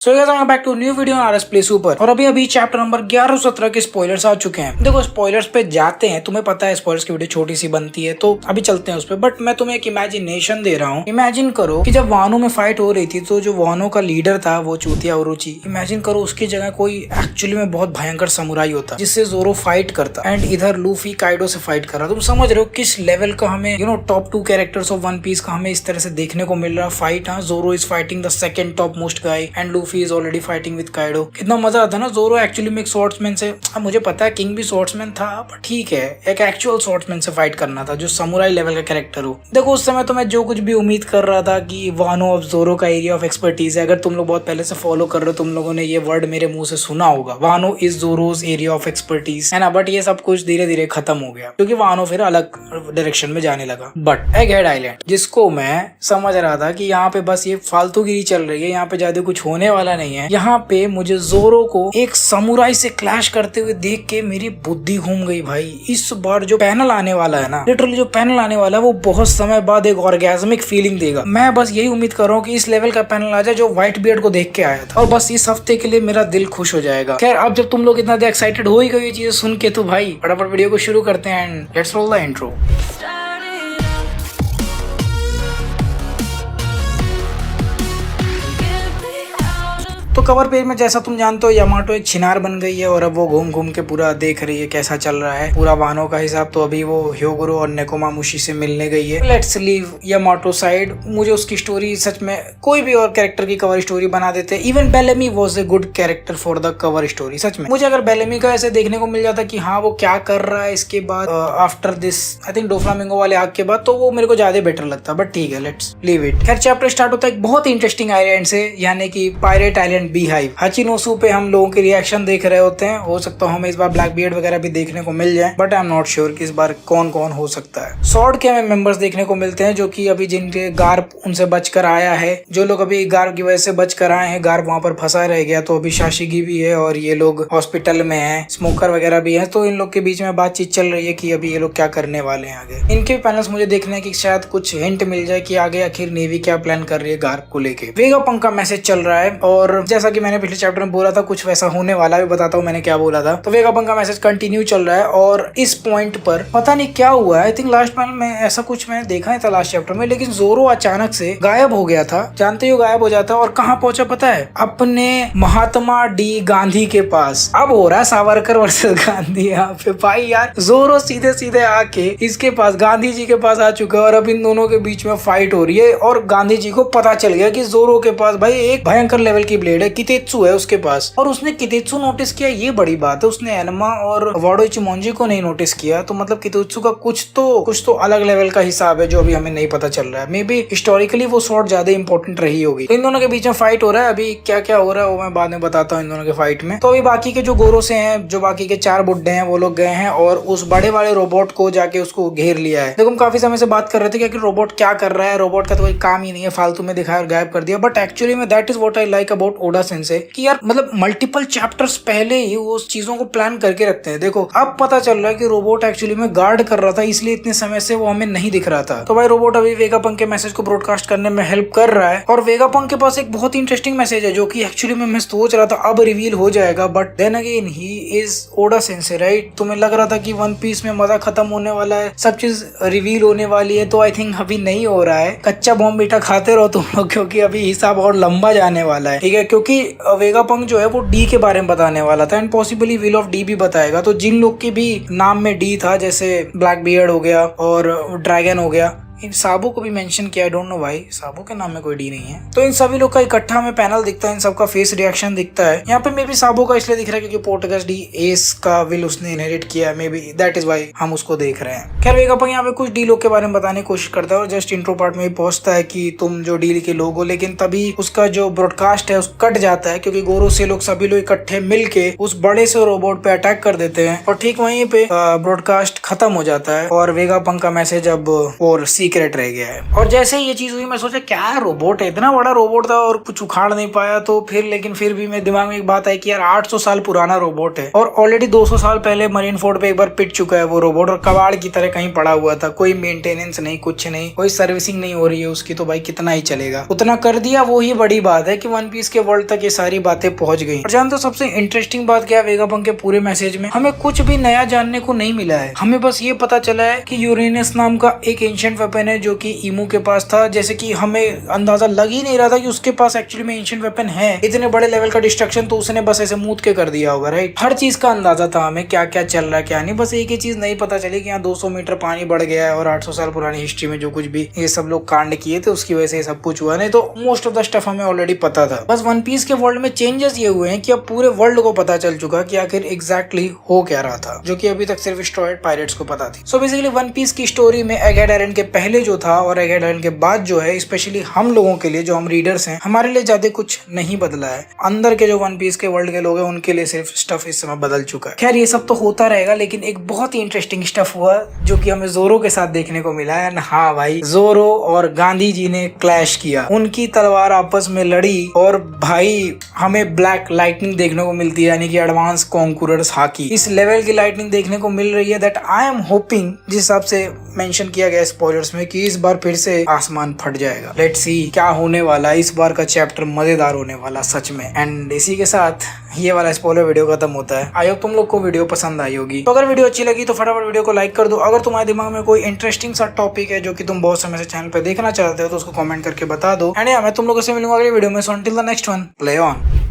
So back to new video RS play super. और अभी chapter number 11 17 के spoilers आ चुके हैं। देखो स्पॉयलर्स पे जाते हैं, तुम्हें पता है स्पॉयलर्स की वीडियो छोटी सी बनती है तो अभी चलते हैं उस पे। बट मैं तुम्हें एक इमेजिनेशन दे रहा हूँ। इमेजिन करो कि जब वानो में फाइट हो रही थी तो जो वानो का लीडर था वो चूतिया ओरोची, इमेजिन करो उसकी जगह कोई एक्चुअली में बहुत भयंकर समुराई होता जिससे जोरो फाइट करता एंड इधर लूफी काइडो से फाइट कर रहा। तुम समझ रहे हो किस लेवल का हमें top 2 characters of One Piece का हमें इस तरह से देखने को मिल रहा फाइट। हाँ, जोरो is fighting the second top most guy and Luffy is already fighting with Kaido. कितना मजा आता है ना। जोरो एक्चुअली में एक स्वॉर्ड्समैन से, मुझे पता है किंग भी स्वॉर्ड्समैन था पर ठीक है, एक एक्चुअल स्वॉर्ड्समैन से फाइट करना था जो समुराई लेवल का कैरेक्टर हो। देखो उस समय तो मैं जो कुछ भी उम्मीद कर रहा था कि वानो ऑफ जोरो का एरिया ऑफ एक्सपर्टीज है। अगर तुम लोग बहुत पहले से फॉलो कर रहे हो तुम लोगों ने ये वर्ड मेरे मुंह से सुना होगा, वानो इज जोरोज एरिया ऑफ एक्सपर्टीज, है ना। बट ये सब कुछ धीरे धीरे खत्म हो गया क्योंकि वानो फिर अलग डायरेक्शन में जाने लगा। बट एगहेड आइलैंड जिसको मैं समझ रहा था कि यहाँ पे बस ये फालतूगिरी चल रही है, यहाँ पे ज्यादा कुछ होने वाला नहीं है, यहाँ पे मुझे जोरो को एक समुराई से क्लैश करते हुए देख के मेरी बुद्धि घूम गई भाई। इस बार जो पैनल आने वाला है ना, लिटरली जो पैनल आने वाला है वो बहुत समय बाद एक ऑर्गेजमिक फीलिंग देगा। मैं बस यही उम्मीद कर रहा हूँ कि इस लेवल का पैनल आ जाए जो व्हाइट बियर्ड को देख के आया था, और बस इस हफ्ते के लिए मेरा दिल खुश हो जाएगा। खैर अब जब तुम लोग इतना एक्साइटेड हो ही गए ये चीजें सुन के तो भाई फटाफट वीडियो को शुरू करते हैं and let's roll the intro. तो कवर पेज में जैसा तुम जानते हो यामाटो एक छिनार बन गई है और अब वो घूम घूम के पूरा देख रही है कैसा चल रहा है पूरा वानो का हिसाब। तो अभी वो ह्योगोरो और नेकोमामुशी से मिलने गई है। Let's leave Yamato side. मुझे उसकी स्टोरी सच में कोई भी और कैरेक्टर की कवर स्टोरी बना देते। Even Bellamy was a good character for the cover story. सच में मुझे अगर बेलेमी का ऐसे देखने को मिल जाता कि हाँ वो क्या कर रहा है इसके बाद after this I think Doflamingo वाले आग के बाद, तो वो मेरे को ज्यादा बेटर लगता। बट ठीक है, लेट्स लीव इट। खैर चैप्टर स्टार्ट होता है एक बहुत इंटरेस्टिंग आइलैंड से, यानी कि पायरेट आइलैंड बीहाइव। हाचिनोसु पे हम लोगों के रिएक्शन देख रहे होते हैं। हो सकता है हमें इस बार ब्लैक बियर्ड वगैरह भी देखने को मिल जाए, but I am not sure कि इस बार कौन कौन हो सकता है। सॉर्ड के हमें मेंबर्स देखने को मिलते हैं जो कि अभी जिनके गार्प उनसे बचकर आया है, जो लोग अभी गार्प की वजह से बचकर आए हैं, गार्प वहां पर फंसा रह गया। तो अभी शाशिगी भी है और ये लोग हॉस्पिटल में है, स्मोकर वगैरह भी है। तो इन लोग के बीच में बातचीत चल रही है कि अभी ये लोग क्या करने वाले हैं आगे। इनके पैनल्स मुझे देखने हैं कि शायद कुछ हिंट मिल जाए कि आगे आखिर नेवी क्या प्लान कर रही है गार्प को लेके। वेगापंक का मैसेज चल रहा है और जैसा कि मैंने पिछले चैप्टर में बोला था कुछ वैसा होने वाला है। बताता हूँ मैंने क्या बोला था। तो वेगापंक का मैसेज कंटिन्यू चल रहा है और इस पॉइंट पर पता नहीं क्या हुआ है। आई थिंक लास्ट पैनल में ऐसा कुछ मैंने देखा था लास्ट चैप्टर में, लेकिन जोरो अचानक से गायब हो गया था। जानते हो गायब हो जाता है और कहाँ पहुंचा पता है? अपने महात्मा डी गांधी के पास। अब हो रहा है सावरकर वर्सेस गांधी यहाँ पे। भाई यार जोरो सीधे सीधे आके इसके पास गांधी जी के पास आ चुका है और अब इन दोनों के बीच में फाइट हो रही है। और गांधी जी को पता चल गया कि जोरो के पास भाई एक भयंकर लेवल की ब्लेड है, कितेत्सु है उसके पास, और उसने कितेत्सु नोटिस किया। ये बड़ी बात है, उसने एनमा और वाडो इचिमोंजी को नहीं नोटिस किया। तो मतलब कितेत्सु का कुछ तो अलग लेवल का हिसाब है जो अभी हमें नहीं पता चल रहा है। मे बी हिस्टोरिकली वो स्वॉर्ड ज्यादा इंपॉर्टेंट रही होगी। तो इन दोनों के बीच में फाइट हो रहा है। अभी क्या क्या हो रहा है वो मैं बाद में बताता हूँ इन दोनों के फाइट में। तो अभी बाकी के जो गोरो से हैं, जो बाकी के 4 बुड्ढे हैं, वो लोग गए हैं और उस बड़े वाले रोबोट को जाके उसको घेर लिया है। देखो हम काफी समय से बात कर रहे थे कि रोबोट क्या कर रहा है, रोबोट का तो कोई काम ही नहीं है, फालतू में दिखाया और गायब कर दिया। बट एक्चुअली में that is what I like about Oda sensei कि यार मतलब मल्टीपल चैप्टर्स पहले ही वो चीजों को प्लान करके रखते हैं। देखो अब पता चल रहा है कि रोबोट एक्चुअली में गार्ड कर रहा था, इसलिए इतने समय से वो हमें नहीं दिख रहा था। तो भाई रोबोट अभी वेगापंक के मैसेज को ब्रॉडकास्ट करने में हेल्प कर रहा है। और वेगापंक के पास एक बहुत ही इंटरेस्टिंग मैसेज है जो कि एक्चुअली में मैं सोच रहा था अब रिवील हो जाएगा, but then again he is Oda sensei, right? तुम्हें लग रहा था कि वन पीस में मजा खत्म होने वाला है, सब चीज रिवील होने वाली है, तो आई थिंक अभी नहीं हो रहा है। कच्चा बॉम्ब मीठा खाते रहो तुम लोग, क्योंकि अभी हिसाब और लंबा जाने वाला है, ठीक है? क्योंकि वेगापंक जो है वो डी के बारे में बताने वाला था and possibly will of D भी बताएगा। तो जिन लोग के भी नाम में डी था, जैसे ब्लैक बियर्ड हो गया और ड्रैगन हो गया, इन साबो को भी मेंशन किया। आई डोंट नो भाई, साबो के नाम में कोई डी नहीं है। तो इन सभी लोग का इकट्ठा हमें पैनल दिखता है, इन सबका फेस रिएक्शन दिखता है। यहाँ पे मे बी साबो का इसलिए दिख रहा है क्योंकि पोर्टगस डी एस का विल उसने इनहेरिट किया, may be that is why हम उसको देख रहे हैं। खैर वेगापंक यहाँ पे कुछ डी लोग के बारे में बताने की कोशिश करता है और जस्ट इंट्रो पार्ट में पहुंचता है कि तुम जो डील के लोग हो, लेकिन तभी उसका जो ब्रॉडकास्ट है उस कट जाता है क्योंकि गोरो से लोग सभी लोग इकट्ठे मिलके उस बड़े से रोबोट पे अटैक कर देते हैं और ठीक वहीं पे ब्रॉडकास्ट खत्म हो जाता है और वेगापंक का मैसेज अब और सी सीक्रेट रह गया है। और जैसे ही ये चीज हुई मैं सोचा क्या रोबोट है, इतना बड़ा रोबोट था और कुछ उखाड़ नहीं पाया। तो लेकिन फिर भी मेरे दिमाग में एक बात आई कि यार 800 साल पुराना रोबोट है और ऑलरेडी 200 साल पहले मरीन फोर्ड पे एक बार पिट चुका है वो रोबोट और कबाड़ की तरह कहीं पड़ा हुआ था। कोई मेंटेनेंस नहीं, कुछ नहीं, कोई सर्विसिंग नहीं हो रही है उसकी, तो भाई कितना ही चलेगा, उतना कर दिया, वो ही बड़ी बात है कि वन पीस के वर्ल्ड तक ये सारी बातें पहुंच गई। और जानते हो सबसे इंटरेस्टिंग बात क्या है, वेगापंक के पूरे मैसेज में हमें कुछ भी नया जानने को नहीं मिला है। हमें बस ये पता चला है कि यूरेनस नाम का एक एंशिएंट वेपन है जो कि ईमू के पास था। जैसे कि हमें अंदाजा लग ही नहीं रहा था कि उसके पास एक्चुअली में एंशिएंट वेपन है। इतने बड़े लेवल का डिस्ट्रक्शन तो उसने बस ऐसे मूत के कर दिया होगा, राइट। हर चीज का अंदाजा था हमें, क्या क्या चल रहा है क्या नहीं। बस एक ही चीज नहीं पता चली कि यहाँ 200 मीटर पानी बढ़ गया है और 800 साल पुरानी हिस्ट्री में जो कुछ भी ये सब लोग कांड किए थे उसकी वजह से सब कुछ हुआ। नहीं तो मोस्ट ऑफ द स्टफ हमें ऑलरेडी पता था। बस वन पीस के वर्ल्ड में चेंजेस ये हुए हैं कि अब पूरे वर्ल्ड को पता चल चुका कि आखिर एग्जैक्टली हो क्या रहा था, जो कि अभी तक सिर्फ स्ट्रॉयड पायरेट्स को पता थी। सो बेसिकली वन पीस की स्टोरी में एगेड आयरन के पहले जो था और एगेड आयरन के बाद जो है, स्पेशली हम लोगों के लिए जो हम रीडर्स हैं, हमारे लिए ज्यादा कुछ नहीं बदला है। अंदर के जो वन पीस के वर्ल्ड के लोग हैं उनके लिए सिर्फ स्टफ इस समय बदल चुका है। खैर ये सब तो होता रहेगा, लेकिन एक बहुत ही इंटरेस्टिंग स्टफ हुआ जो कि हमें जोरो के साथ देखने को मिला है। हाँ भाई, जोरो और गांधी जी ने क्लैश किया, उनकी तलवार आपस में लड़ी और भाई हमें ब्लैक लाइटनिंग देखने को मिलती है, यानी कि एडवांस कॉन्कूरर्स हाकी। इस लेवल की लाइटनिंग देखने को मिल रही है दैट आई एम होपिंग, जिस हिसाब से मेंशन किया गया स्पॉयलर्स में, कि इस बार फिर से आसमान फट जाएगा। लेट्स सी क्या होने वाला, इस बार का चैप्टर मजेदार होने वाला सच में। एंड इसी के साथ ये वाला स्पॉइलर वीडियो खत्म होता है। आई होप तुम लोग को वीडियो पसंद आई होगी। तो अगर वीडियो अच्छी लगी तो फटाफट वीडियो को लाइक कर दो। अगर तुम्हारे दिमाग में कोई इंटरेस्टिंग सा टॉपिक है जो कि तुम बहुत समय से चैनल पे देखना चाहते हो तो उसको कमेंट करके बता दो। एंड मैं तुम लोगों से मिलूंगा अगली वीडियो में। So until the next one, play on.